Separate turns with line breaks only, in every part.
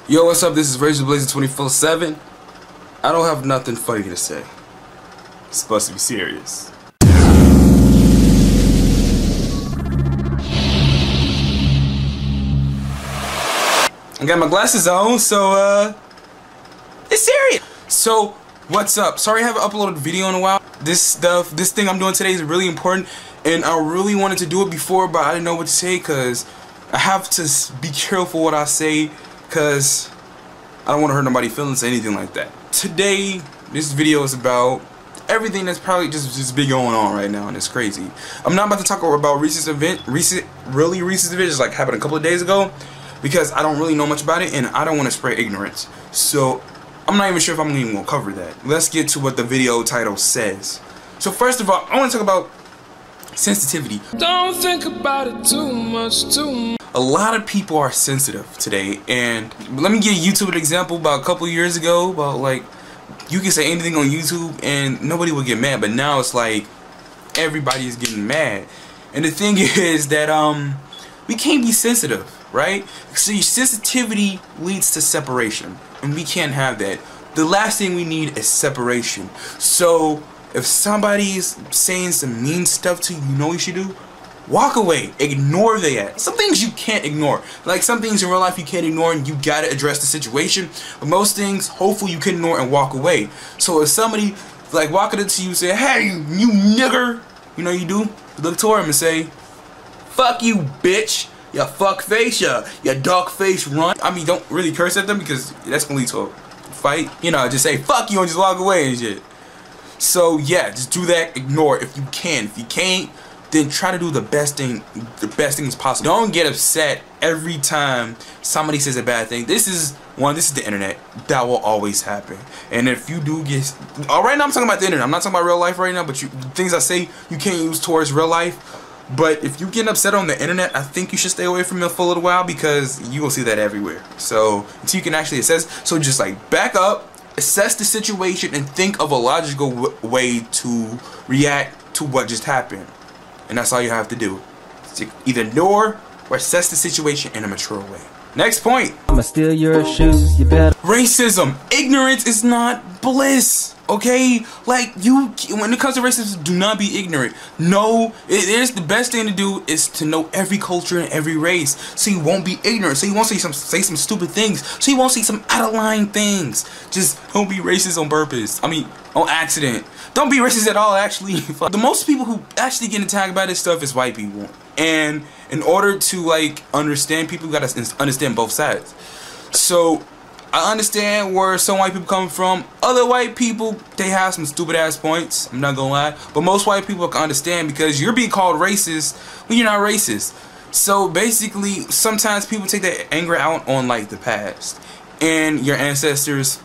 Yo, what's up? This is Razor Blazer 24/7. I don't have nothing funny to say. It's supposed to be serious. I got my glasses on, so it's serious. So, what's up? Sorry I haven't uploaded a video in a while. This thing I'm doing today is really important, and I really wanted to do it before, but I didn't know what to say because I have to be careful what I say, because I don't want to hurt nobody's feelings or anything like that. Today, this video is about everything that's probably just been going on right now, and it's crazy. I'm not about to talk about recent events like happened a couple of days ago, because I don't really know much about it, and I don't want to spread ignorance. So I'm not even sure if I'm even gonna cover that. Let's get to what the video title says. So first of all, I want to talk about sensitivity. Don't think about it too much. A lot of people are sensitive today, and let me give YouTube an example. About a couple years ago, about like, you can say anything on YouTube and nobody would get mad, but now it's like everybody is getting mad. And the thing is that we can't be sensitive, right? So your sensitivity leads to separation, and we can't have that. The last thing we need is separation. So if somebody's saying some mean stuff to you, you know what you should do? Walk away. Ignore that. Some things you can't ignore. Like some things in real life you can't ignore, and you gotta address the situation. But most things, hopefully, you can ignore and walk away. So if somebody like walking up to you and say, "Hey, you nigger," you know you do? You look toward him and say, "Fuck you, bitch. You fuck face, you dog face run." I mean, don't really curse at them because that's gonna lead to a fight. You know, just say "fuck you" and just walk away and shit. So yeah, just do that. Ignore it if you can. If you can't, then try to do the best things possible. Don't get upset every time somebody says a bad thing. This is the internet. That will always happen. And if you do get, right now I'm talking about the internet. I'm not talking about real life right now. But things I say you can't use towards real life. But if you get upset on the internet, I think you should stay away from it for a little while, because you will see that everywhere. So until you can actually assess, so just like back up, assess the situation, and think of a logical way to react to what just happened. And that's all you have to do. Either ignore or assess the situation in a mature way. Next point. I'ma steal your shoes, you better. Racism. Ignorance is not bliss. Okay? Like, when it comes to racism, do not be ignorant. No, it is the best thing to do is to know every culture and every race, so you won't be ignorant. So you won't say some stupid things. So you won't say some out of line things. Just don't be racist on purpose. I mean, on accident. Don't be racist at all, actually. The most people who actually get attacked by this stuff is white people. And in order to like understand people, you gotta understand both sides. So I understand where some white people come from. Other white people, they have some stupid ass points, I'm not gonna lie. But most white people can understand, because you're being called racist when you're not racist. So basically, sometimes people take that anger out on like the past, and your ancestors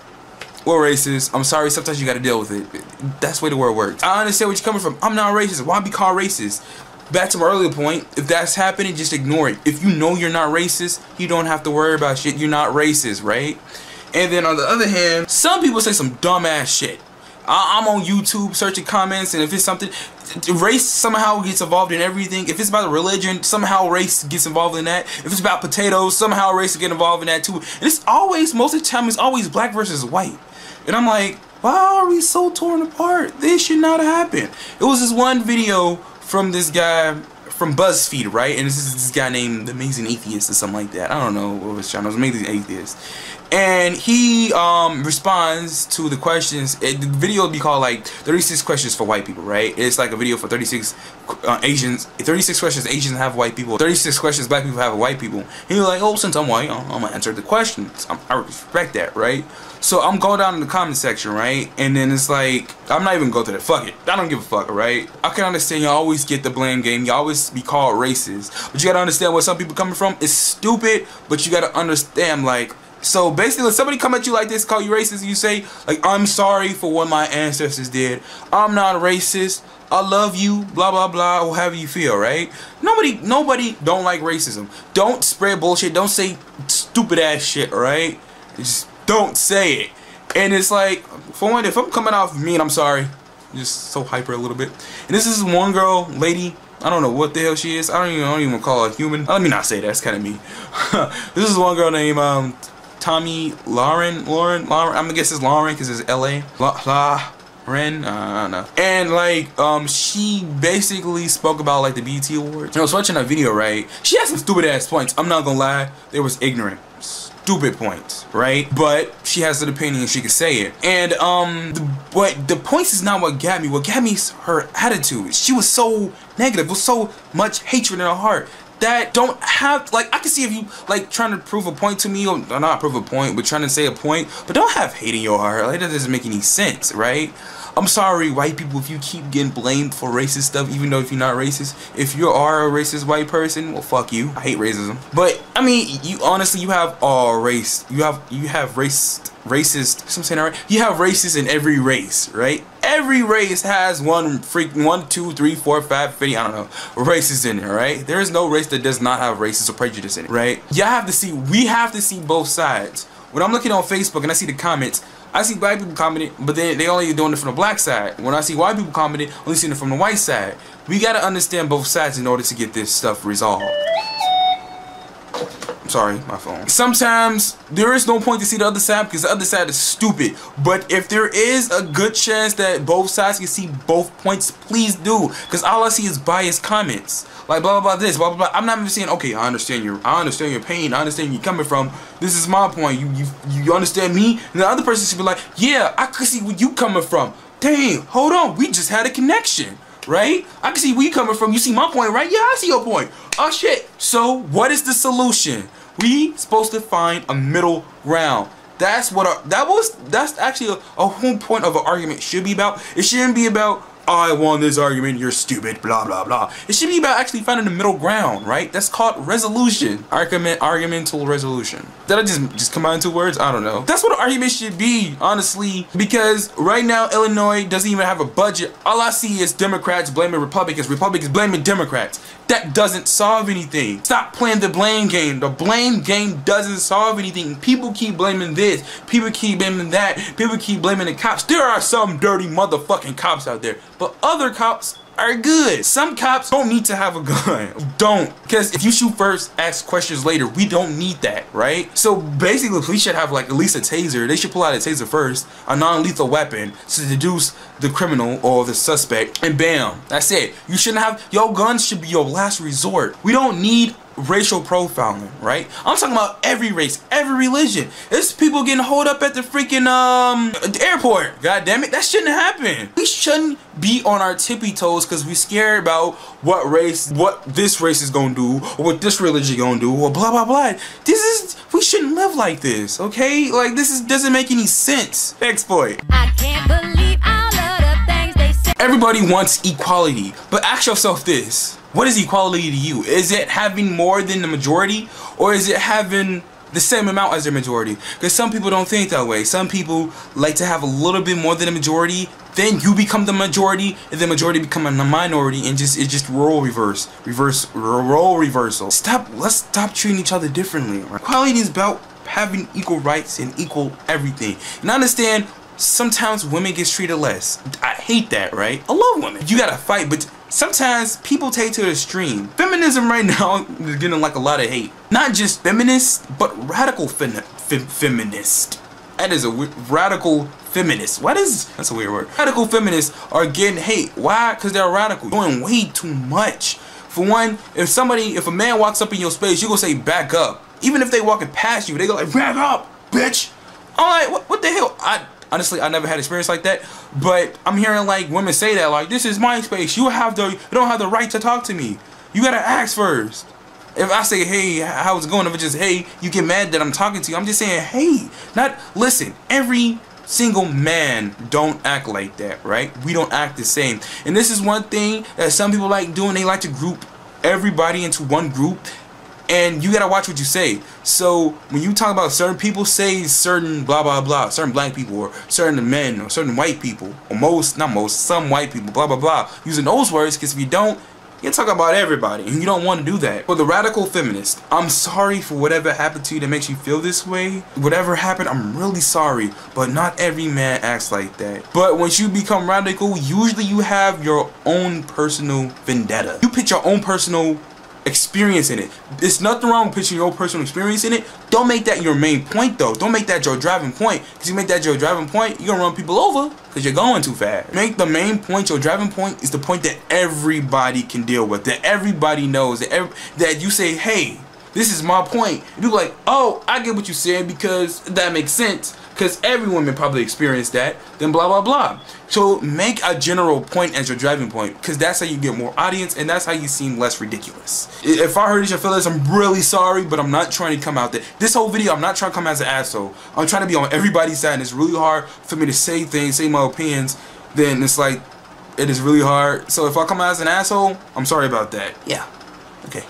were racist. I'm sorry, sometimes you gotta deal with it. That's the way the world works. I understand where you're coming from. I'm not racist. Why be called racist? Back to my earlier point, if that's happening, just ignore it. If you know you're not racist, you don't have to worry about shit. You're not racist, right? And then on the other hand, some people say some dumbass shit. I'm on YouTube searching comments, and if it's something, race somehow gets involved in everything. If it's about religion, somehow race gets involved in that. If it's about potatoes, somehow race gets involved in that too. And it's always, most of the time, it's always black versus white. And I'm like, why are we so torn apart? This should not happen. It was this one video from this guy from BuzzFeed, right? And this is this guy named The Amazing Atheist or something like that. I don't know what his channel is. Amazing Atheist. And he responds to the questions. The video would be called like 36 questions for white people, right? It's like a video for 36 Asians, 36 questions Asians have white people, 36 questions black people have white people. And you're like, oh, since I'm white, I'm gonna answer the questions. I respect that, right? So I'm going down in the comment section, right? And then it's like, I'm not even going to that. Fuck it. I don't give a fuck, right? I can understand you always get the blame game. You always be called racist. But you gotta understand where some people coming from. It's stupid, but you gotta understand, like, so basically, if somebody come at you like this, call you racist, and you say, like, I'm sorry for what my ancestors did. I'm not racist. I love you, blah, blah, blah, or however you feel, right? Nobody don't like racism. Don't spread bullshit. Don't say stupid ass shit, right? Just don't say it. And it's like, for one, if I'm coming off mean, I'm sorry. Just so hyper a little bit. And this is one girl, lady, I don't know what the hell she is. I don't even call her human. Let me not say that. That's kind of me. This is one girl named Tommy Lauren, I'm gonna guess it's Lauren because it's LA. Lauren, I don't know. And like, she basically spoke about like the BET Awards. I was watching that video, right? She had some stupid ass points. I'm not gonna lie, they was ignorant. Stupid points, right? But she has an opinion and she can say it. And the points is not what got me. What got me is her attitude. She was so negative, with so much hatred in her heart that don't have, like, I can see if you like trying to prove a point to me, or not prove a point, but trying to say a point, but don't have hate in your heart. Like, that doesn't make any sense, right? I'm sorry, white people, if you keep getting blamed for racist stuff, even though if you're not racist. If you are a racist white person, well, fuck you. I hate racism. But I mean, you honestly, you have all race. You have racist. I'm saying that right? You have racists in every race, right? Every race has 1, 2, 3, 4, 5, 50, I don't know, races in there, right? There is no race that does not have racist or prejudice in it, right? We have to see both sides. When I'm looking on Facebook and I see the comments, I see black people commenting, but then they only doing it from the black side. When I see white people commenting, only seeing it from the white side. We gotta understand both sides in order to get this stuff resolved. Sorry, my phone. Sometimes there is no point to see the other side because the other side is stupid. But if there is a good chance that both sides can see both points, please do. Because all I see is biased comments. Like blah blah blah this, blah blah blah. I'm not even saying, okay, I understand your pain, I understand where you're coming from. This is my point. You understand me? And the other person should be like, yeah, I can see where you coming from. Dang, hold on, we just had a connection. Right? I can see where you coming from. You see my point, right? Yeah, I see your point. Oh shit. So what is the solution? We supposed to find a middle ground. That's what that's actually a whole point of an argument should be about. It shouldn't be about, oh, I won this argument, you're stupid, blah blah blah. It should be about actually finding the middle ground, right? That's called resolution. Argumental resolution. Did I just combine 2 words? I don't know. That's what an argument should be, honestly. Because right now Illinois doesn't even have a budget. All I see is Democrats blaming Republicans, Republicans blaming Democrats. That doesn't solve anything. Stop playing the blame game. The blame game doesn't solve anything. People keep blaming this. People keep blaming that. People keep blaming the cops. There are some dirty motherfucking cops out there. But other cops are good. Some cops don't need to have a gun. Don't. Because if you shoot first, ask questions later. We don't need that, right? So basically, police should have like at least a taser. They should pull out a taser first, a non-lethal weapon to deduce the criminal or the suspect, and bam, that's it. You shouldn't have, your guns should be your last resort. We don't need racial profiling, right? I'm talking about every race, every religion. There's people getting holed up at the freaking airport. God damn it, that shouldn't happen. We shouldn't be on our tippy toes because we scared about what this race is gonna do, or what this religion gonna do, or blah blah blah. We shouldn't live like this, okay? Like doesn't make any sense. Exploit. I can't believe all of the things they say. Everybody wants equality, but ask yourself this. What is equality to you? Is it having more than the majority, or is it having the same amount as the majority? Because some people don't think that way. Some people like to have a little bit more than the majority, then you become the majority, and the majority become a minority, and it's just role reversal. Let's stop treating each other differently. Right? Equality is about having equal rights and equal everything. And I understand sometimes women get treated less. I hate that, right? I love women. You gotta fight, but sometimes people take to the extreme. Feminism right now is getting like a lot of hate. Not just feminists, but radical feminist. That is a radical feminist. That's a weird word. Radical feminists are getting hate. Why? Because they're radical. Doing way too much. For one, if a man walks up in your space, you gonna say back up. Even if they walking past you, they go like, back up, bitch. I'm like, what the hell? Honestly, I never had experience like that, but I'm hearing like women say that, like, this is my space. You don't have the right to talk to me. You gotta ask first. If I say, hey, how's it going? If it's just, hey, you get mad that I'm talking to you. I'm just saying, hey, listen, every single man don't act like that, right? We don't act the same. And this is one thing that some people like doing. They like to group everybody into one group. And you gotta watch what you say. So when you talk about certain people, say certain blah blah blah, certain black people, or certain men, or certain white people, or some white people, blah blah blah. Using those words, because if you don't, you're talking about everybody, and you don't want to do that. For the radical feminist, I'm sorry for whatever happened to you that makes you feel this way. Whatever happened, I'm really sorry, but not every man acts like that. But once you become radical, usually you have your own personal vendetta. You put your own personal experience in it. There's nothing wrong with putting your personal experience in it. Don't make that your main point though. Don't make that your driving point. Because you make that your driving point, you're gonna run people over because you're going too fast. Make the main point your driving point is the point that everybody can deal with, that everybody knows, that you say, hey, this is my point. And people are like, oh, I get what you're saying because that makes sense. Because every woman probably experienced that, then blah, blah, blah. So make a general point as your driving point, because that's how you get more audience, and that's how you seem less ridiculous. If I hurt your feelings, I'm really sorry, but I'm not trying to come out there. This whole video, I'm not trying to come as an asshole. I'm trying to be on everybody's side, and it's really hard for me to say things, say my opinions. Then it's like, it is really hard. So if I come out as an asshole, I'm sorry about that. Yeah. Okay.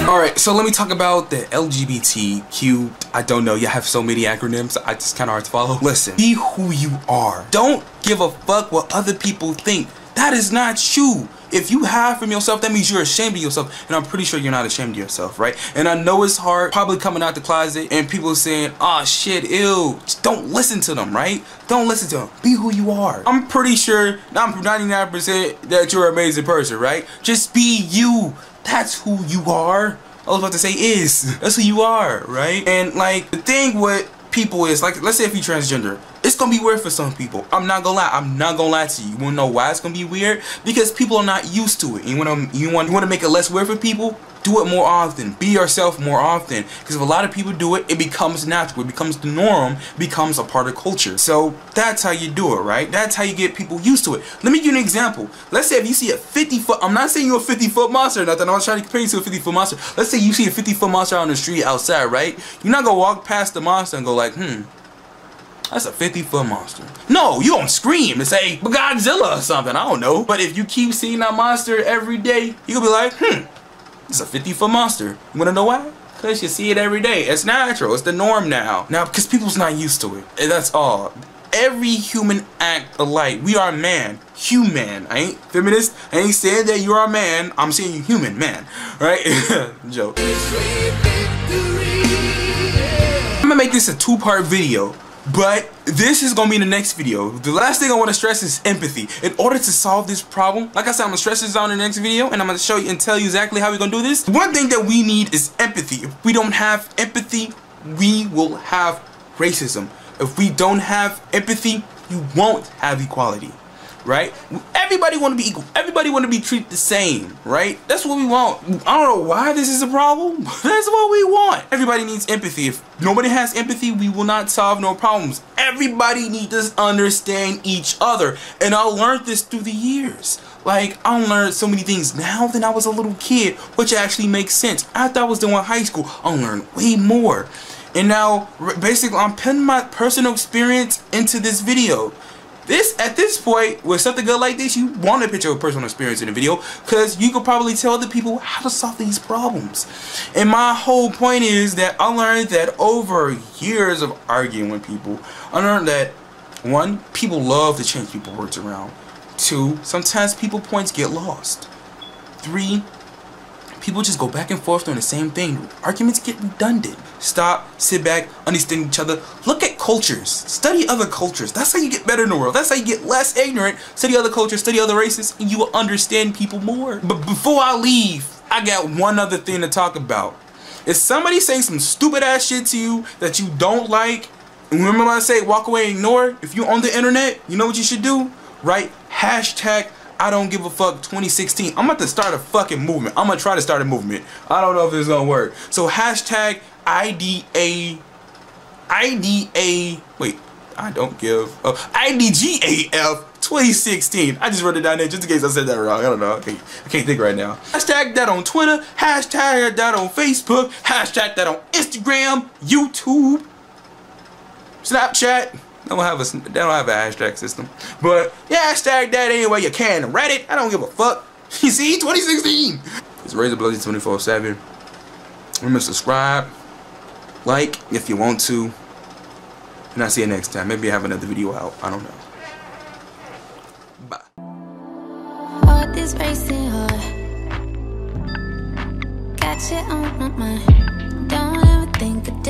Alright, so let me talk about the LGBTQ. I don't know, you have so many acronyms, I just kinda hard to follow. Listen, be who you are. Don't give a fuck what other people think. That is not you. If you hide from yourself, that means you're ashamed of yourself. And I'm pretty sure you're not ashamed of yourself, right? And I know it's hard, probably coming out the closet and people saying, oh shit, ew. Just don't listen to them, right? Don't listen to them. Be who you are. I'm pretty sure, I'm 99% that you're an amazing person, right? Just be you. That's who you are. I was about to say is. That's who you are, right? And like the thing with people is like, let's say if you're transgender, it's gonna be weird for some people. I'm not gonna lie. I'm not gonna lie to you. You wanna know why it's gonna be weird? Because people are not used to it. You wanna make it less weird for people? Do it more often. Be yourself more often. Because if a lot of people do it, it becomes natural. It becomes the norm. It becomes a part of culture. So that's how you do it, right? That's how you get people used to it. Let me give you an example. Let's say if you see a 50-foot, I'm not saying you're a 50-foot monster or nothing. I'm trying to compare you to a 50-foot monster. Let's say you see a 50-foot monster on the street outside, right? You're not gonna walk past the monster and go like, that's a 50-foot monster. No, you don't scream and say Godzilla or something. I don't know. But if you keep seeing that monster every day, you'll be like, it's a 50-foot monster. You wanna know why? Because you see it every day. It's natural. It's the norm now. Now, because people's not used to it. And that's all. Every human act alike. We are man. Human. I ain't feminist. I ain't saying that you are a man. I'm saying you human, man. Right? Joke. I'm gonna make this a two-part video. But this is gonna be in the next video. The last thing I want to stress is empathy. In order to solve this problem, like I said, I'm gonna stress this on in the next video, and I'm gonna show you and tell you exactly how we're gonna do this. One thing that we need is empathy. If we don't have empathy, we will have racism. If we don't have empathy, you won't have equality. Right? Everybody want to be equal. Everybody want to be treated the same, right? That's what we want. I don't know why this is a problem, but that's what we want. Everybody needs empathy. If nobody has empathy, we will not solve no problems. Everybody needs to understand each other. And I learned this through the years. Like, I learned so many things now than I was a little kid, which actually makes sense. After I was done with high school, I learned way more. And now, basically, I'm putting my personal experience into this video. At this point, with something good like this, you want to put your personal experience in the video because you could probably tell other people how to solve these problems. And my whole point is that I learned that over years of arguing with people, I learned that 1, people love to change people's words around. 2, sometimes people's points get lost. 3, people just go back and forth doing the same thing. Arguments get redundant. Stop, sit back, understand each other. Look at cultures. Study other cultures. That's how you get better in the world. That's how you get less ignorant. Study other cultures, study other races, and you will understand people more. But before I leave, I got one other thing to talk about. If somebody saying some stupid ass shit to you that you don't like, and remember what I say, walk away and ignore. If you're on the internet, you know what you should do? Write hashtag I don't give a fuck 2016. I'm about to start a fucking movement. I'm gonna try to start a movement. I don't know if it's gonna work. So hashtag IDGAF 2016. I just wrote it down there just in case I said that wrong. I don't know. I can't think right now. Hashtag that on Twitter. Hashtag that on Facebook. Hashtag that on Instagram, YouTube, Snapchat. They don't have a hashtag system. But yeah, hashtag that anyway you can. Reddit, I don't give a fuck. You see, 2016. It's Razor Bloody 24/7. Remember to subscribe, like if you want to, and I'll see you next time. Maybe I have another video out. I don't know. Bye. Heart is racing hard. Got you on my mind. Don't ever think of